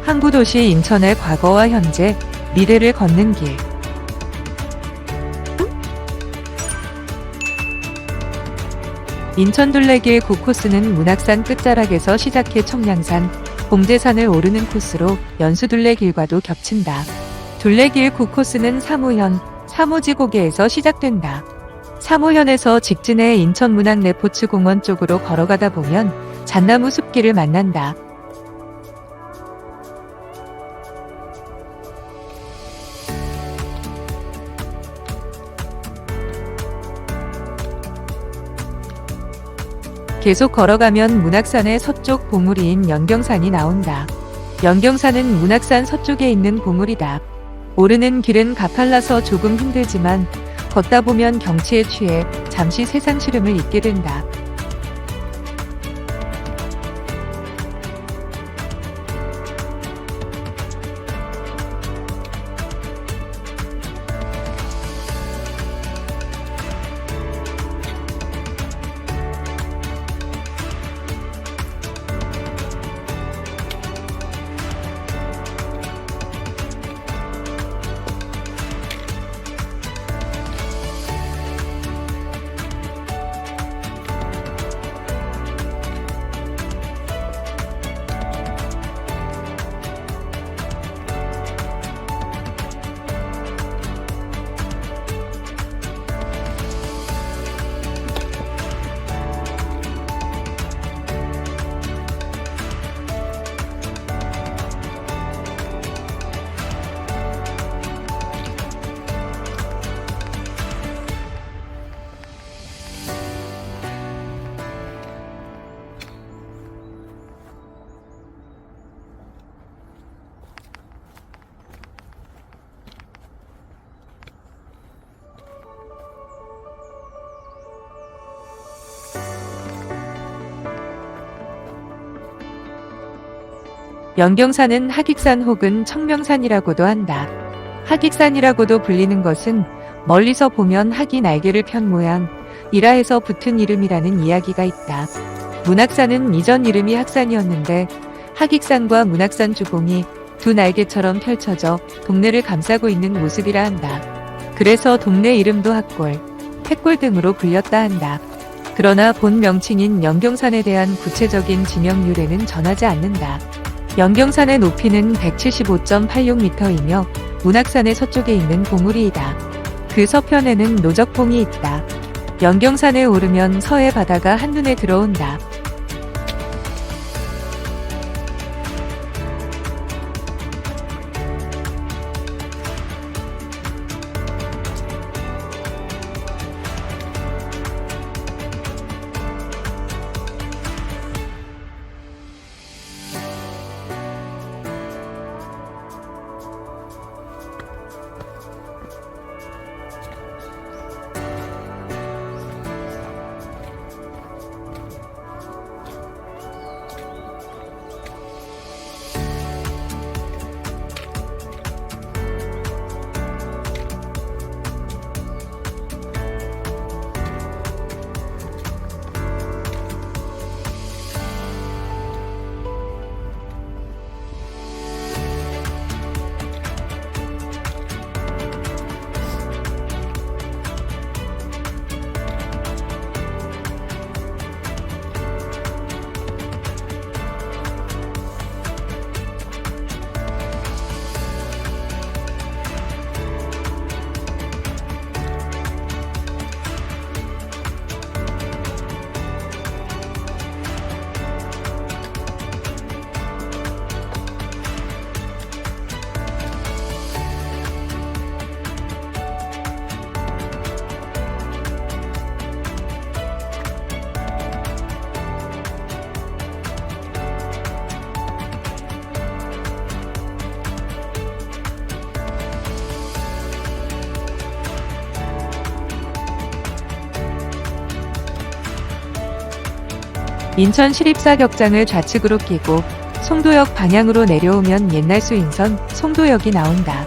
항구 도시 인천의 과거와 현재, 미래를 걷는 길. 인천 둘레길 9코스는 문학산 끝자락에서 시작해 청량산, 봉제산을 오르는 코스로 연수둘레길과도 겹친다. 둘레길 9코스는 사무현, 사무지고개에서 시작된다. 사무현에서 직진해 인천문학 레포츠공원 쪽으로 걸어가다 보면 잣나무 숲길을 만난다. 계속 걸어가면 문학산의 서쪽 봉우리인 연경산이 나온다. 연경산은 문학산 서쪽에 있는 봉우리다. 오르는 길은 가팔라서 조금 힘들지만 걷다 보면 경치에 취해 잠시 세상 시름을 잊게 된다. 연경산은 하객산 혹은 청명산이라고도 한다. 하객산이라고도 불리는 것은 멀리서 보면 학이 날개를 편 모양, 이라해서 붙은 이름이라는 이야기가 있다. 문학산은 이전 이름이 학산이었는데 하객산과 문학산 주봉이 두 날개처럼 펼쳐져 동네를 감싸고 있는 모습이라 한다. 그래서 동네 이름도 학골, 핵골 등으로 불렸다 한다. 그러나 본 명칭인 연경산에 대한 구체적인 지명 유래는 전하지 않는다. 연경산의 높이는 175.86m이며 문학산의 서쪽에 있는 봉우리이다. 그 서편에는 노적봉이 있다. 연경산에 오르면 서해 바다가 한눈에 들어온다. 인천 시립사격장을 좌측으로 끼고 송도역 방향으로 내려오면 옛날 수인선 송도역이 나온다.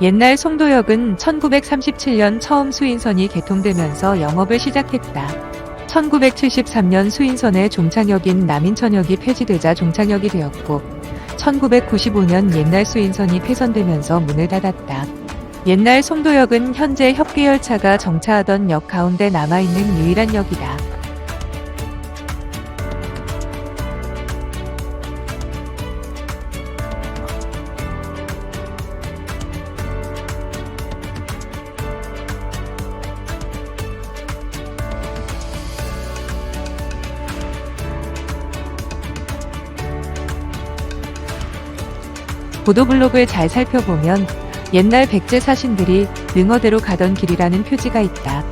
옛날 송도역은 1937년 처음 수인선이 개통되면서 영업을 시작했다. 1973년 수인선의 종착역인 남인천역이 폐지되자 종착역이 되었고 1995년 옛날 수인선이 폐선되면서 문을 닫았다. 옛날 송도역은 현재 협계열차가 정차하던 역 가운데 남아있는 유일한 역이다. 보도블록을 잘 살펴보면 옛날 백제 사신들이 능어대로 가던 길이라는 표지가 있다.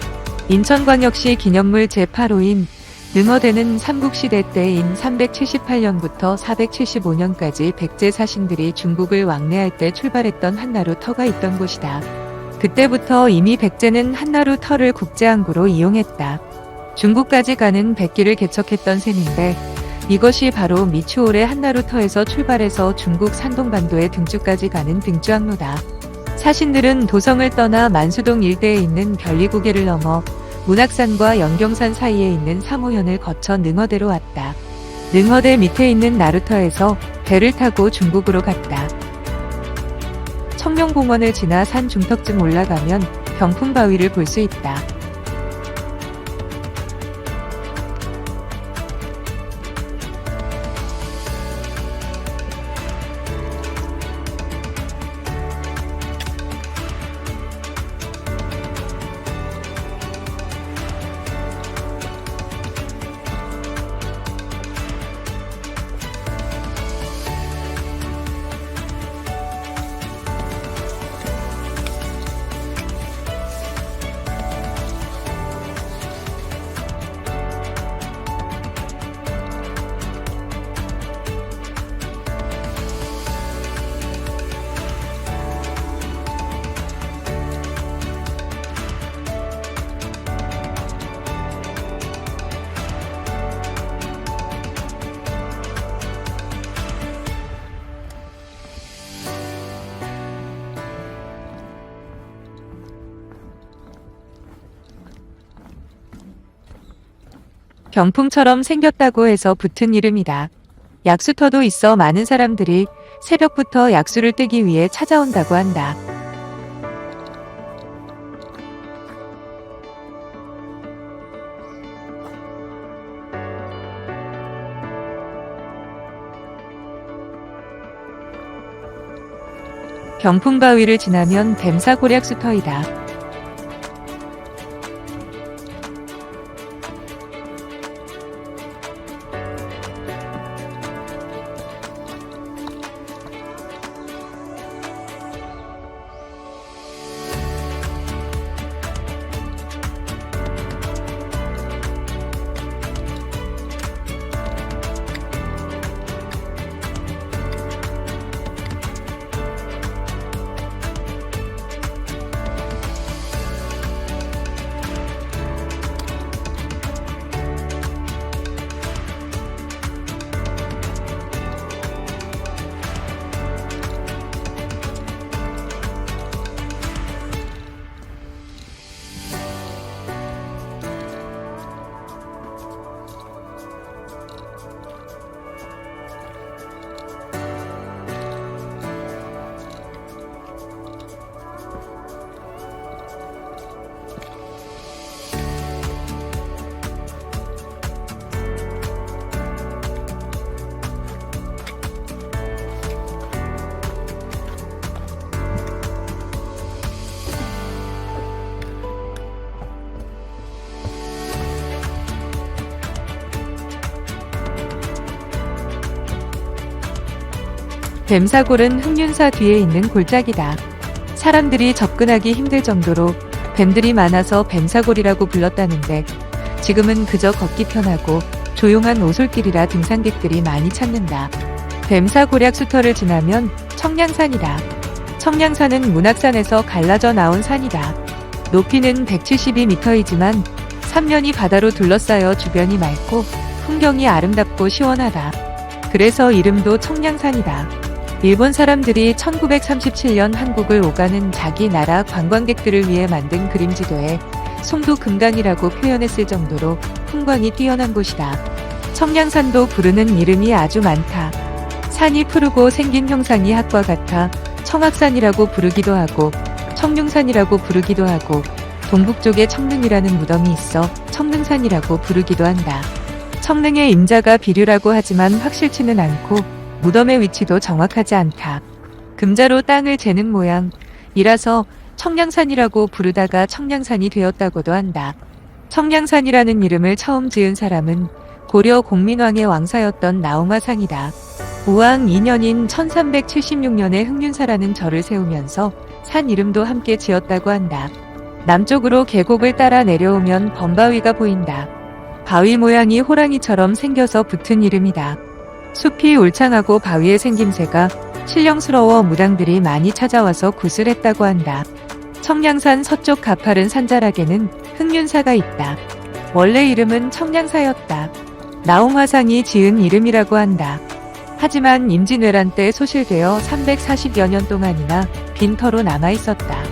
인천광역시 기념물 제8호인 능어대는 삼국시대 때인 378년부터 475년까지 백제 사신들이 중국을 왕래할 때 출발했던 한나루 터가 있던 곳이다. 그때부터 이미 백제는 한나루 터를 국제항구로 이용했다. 중국까지 가는 백기를 개척했던 셈인데 이것이 바로 미추홀의 한나루 터에서 출발해서 중국 산동반도의 등주까지 가는 등주항로다. 사신들은 도성을 떠나 만수동 일대에 있는 별리고개를 넘어 문학산과 연경산 사이에 있는 사무현을 거쳐 능어대로 왔다. 능어대 밑에 있는 나루터에서 배를 타고 중국으로 갔다. 청룡공원을 지나 산 중턱쯤 올라가면 병풍바위를 볼 수 있다. 병풍처럼 생겼다고 해서 붙은 이름이다. 약수터도 있어 많은 사람들이 새벽부터 약수를 뜨기 위해 찾아온다고 한다. 병풍바위를 지나면 뱀사고략수터이다. 뱀사골은 흑륜사 뒤에 있는 골짜기다. 사람들이 접근하기 힘들 정도로 뱀들이 많아서 뱀사골이라고 불렀다는데 지금은 그저 걷기 편하고 조용한 오솔길이라 등산객들이 많이 찾는다. 뱀사골약수터를 지나면 청량산이다. 청량산은 문학산에서 갈라져 나온 산이다. 높이는 172m이지만 삼면이 바다로 둘러싸여 주변이 맑고 풍경이 아름답고 시원하다. 그래서 이름도 청량산이다. 일본 사람들이 1937년 한국을 오가는 자기 나라 관광객들을 위해 만든 그림지도에 송도 금강이라고 표현했을 정도로 풍광이 뛰어난 곳이다. 청량산도 부르는 이름이 아주 많다. 산이 푸르고 생긴 형상이 학과 같아 청학산이라고 부르기도 하고 청룡산이라고 부르기도 하고 동북쪽에 청릉이라는 무덤이 있어 청릉산이라고 부르기도 한다. 청릉의 임자가 비류라고 하지만 확실치는 않고 무덤의 위치도 정확하지 않다. 금자로 땅을 재는 모양이라서 청량산이라고 부르다가 청량산이 되었다고도 한다. 청량산이라는 이름을 처음 지은 사람은 고려 공민왕의 왕사였던 나홍화상이다. 우왕 2년인 1376년에 흥륜사라는 절을 세우면서 산 이름도 함께 지었다고 한다. 남쪽으로 계곡을 따라 내려오면 범바위가 보인다. 바위 모양이 호랑이처럼 생겨서 붙은 이름이다. 숲이 울창하고 바위의 생김새가 신령스러워 무당들이 많이 찾아와서 굿을 했다고 한다. 청량산 서쪽 가파른 산자락에는 흥륜사가 있다. 원래 이름은 청량사였다. 나홍화상이 지은 이름이라고 한다. 하지만 임진왜란 때 소실되어 340여 년 동안이나 빈터로 남아있었다.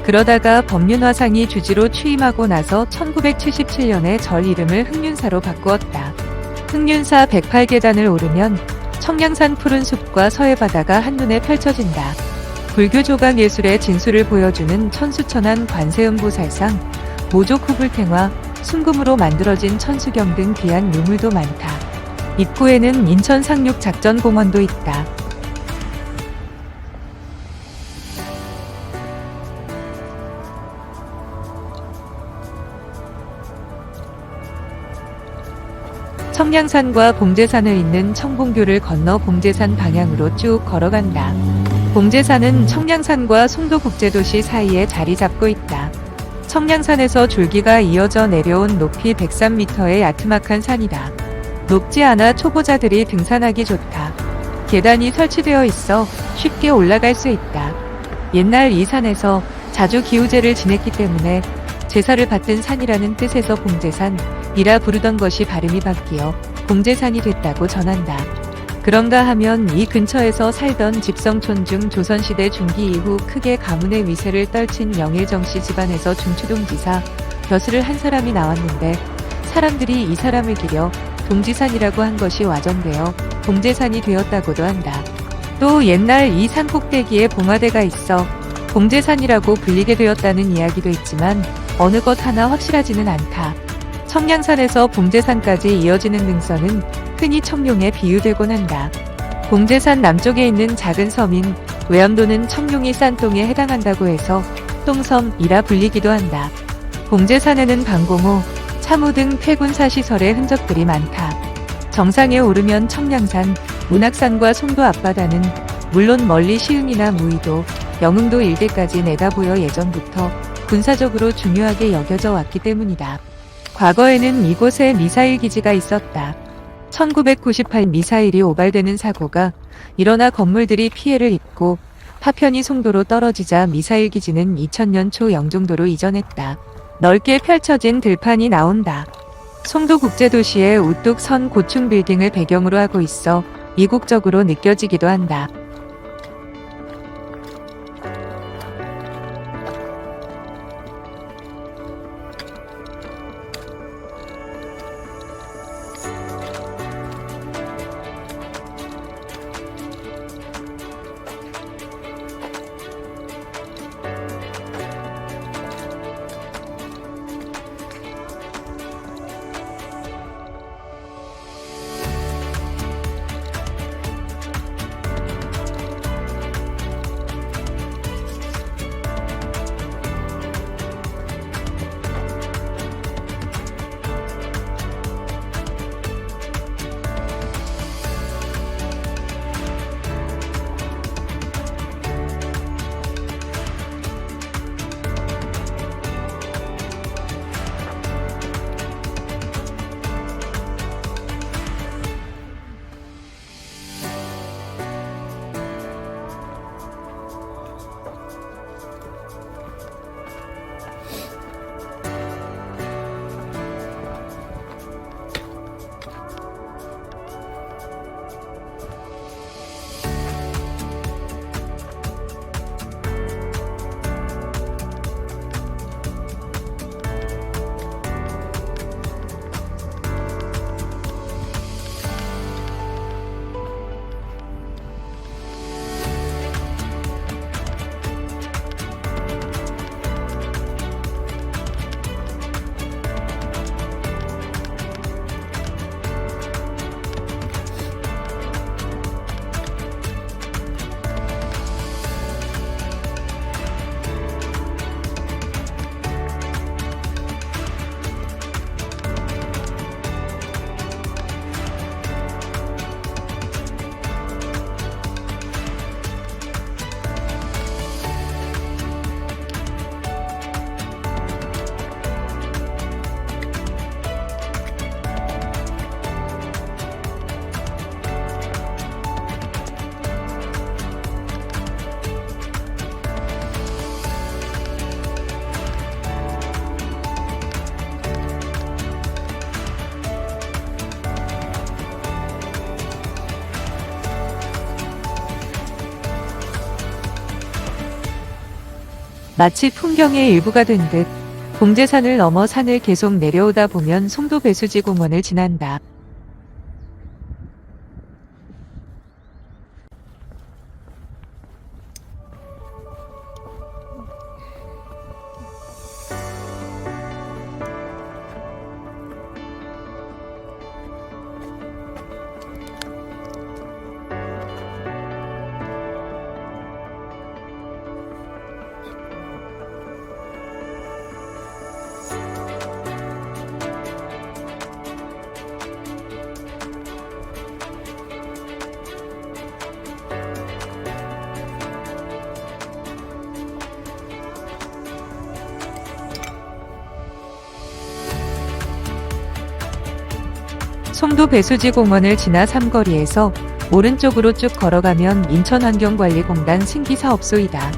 그러다가 법륜화상이 주지로 취임하고 나서 1977년에 절 이름을 흥륜사로 바꾸었다. 흥륜사 108계단을 오르면 청량산 푸른 숲과 서해바다가 한눈에 펼쳐진다. 불교 조각 예술의 진수를 보여주는 천수천안 관세음보살상, 모족 후불탱화, 순금으로 만들어진 천수경 등 귀한 유물도 많다. 입구에는 인천 상륙 작전공원도 있다. 청량산과 봉제산을 잇는 청봉교를 건너 봉제산 방향으로 쭉 걸어간다. 봉제산은 청량산과 송도국제도시 사이에 자리 잡고 있다. 청량산에서 줄기가 이어져 내려온 높이 103m의 야트막한 산이다. 높지 않아 초보자들이 등산하기 좋다. 계단이 설치되어 있어 쉽게 올라갈 수 있다. 옛날 이 산에서 자주 기우제를 지냈기 때문에 제사를 받든 산이라는 뜻에서 봉제산이라 부르던 것이 발음이 바뀌어 봉제산이 됐다고 전한다. 그런가 하면 이 근처에서 살던 집성촌 중 조선시대 중기 이후 크게 가문의 위세를 떨친 영일정씨 집안에서 중추동지사 벼슬을 한 사람이 나왔는데 사람들이 이 사람을 기려 동지산이라고 한 것이 와전되어 봉제산이 되었다고도 한다. 또 옛날 이 산 꼭대기에 봉화대가 있어 봉제산이라고 불리게 되었다는 이야기도 있지만 어느 것 하나 확실하지는 않다. 청량산에서 봉제산까지 이어지는 능선은 흔히 청룡에 비유되곤 한다. 봉제산 남쪽에 있는 작은 섬인 외암도는 청룡이 싼똥에 해당한다고 해서 똥섬이라 불리기도 한다. 봉제산에는 방공호, 참호 등 폐군사시설의 흔적들이 많다. 정상에 오르면 청량산, 문학산과 송도 앞바다는 물론 멀리 시흥이나 무의도, 영흥도 일대까지 내다보여 예전부터 군사적으로 중요하게 여겨져 왔기 때문이다. 과거에는 이곳에 미사일 기지가 있었다. 1998 미사일이 오발되는 사고가 일어나 건물들이 피해를 입고 파편이 송도로 떨어지자 미사일 기지는 2000년 초 영종도로 이전했다. 넓게 펼쳐진 들판이 나온다. 송도국제도시의 우뚝 선 고층 빌딩을 배경으로 하고 있어 이국적으로 느껴지기도 한다. 마치 풍경의 일부가 된 듯 봉제산을 넘어 산을 계속 내려오다 보면 송도 배수지 공원을 지난다. 송도 배수지 공원을 지나 삼거리에서 오른쪽으로 쭉 걸어가면 인천환경관리공단 승기사업소이다.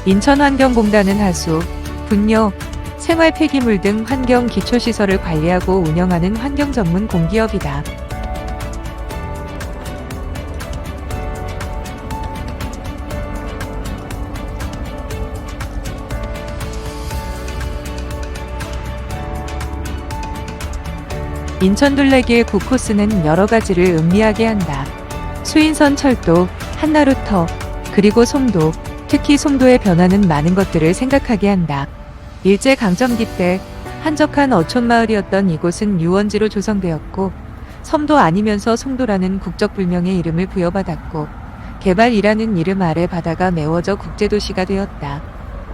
인천환경공단은 하수, 분뇨, 생활 폐기물 등 환경 기초시설을 관리하고 운영하는 환경 전문 공기업이다. 인천 둘레길 9코스는 여러 가지를 음미하게 한다. 수인선 철도, 한나루터, 그리고 송도, 특히 송도의 변화는 많은 것들을 생각하게 한다. 일제강점기 때 한적한 어촌마을이었던 이곳은 유원지로 조성되었고 섬도 아니면서 송도라는 국적불명의 이름을 부여받았고 개발이라는 이름 아래 바다가 메워져 국제도시가 되었다.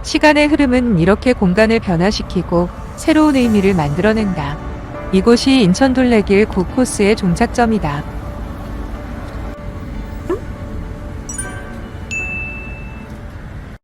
시간의 흐름은 이렇게 공간을 변화시키고 새로운 의미를 만들어낸다. 이곳이 인천둘레길 9코스의 종착점이다.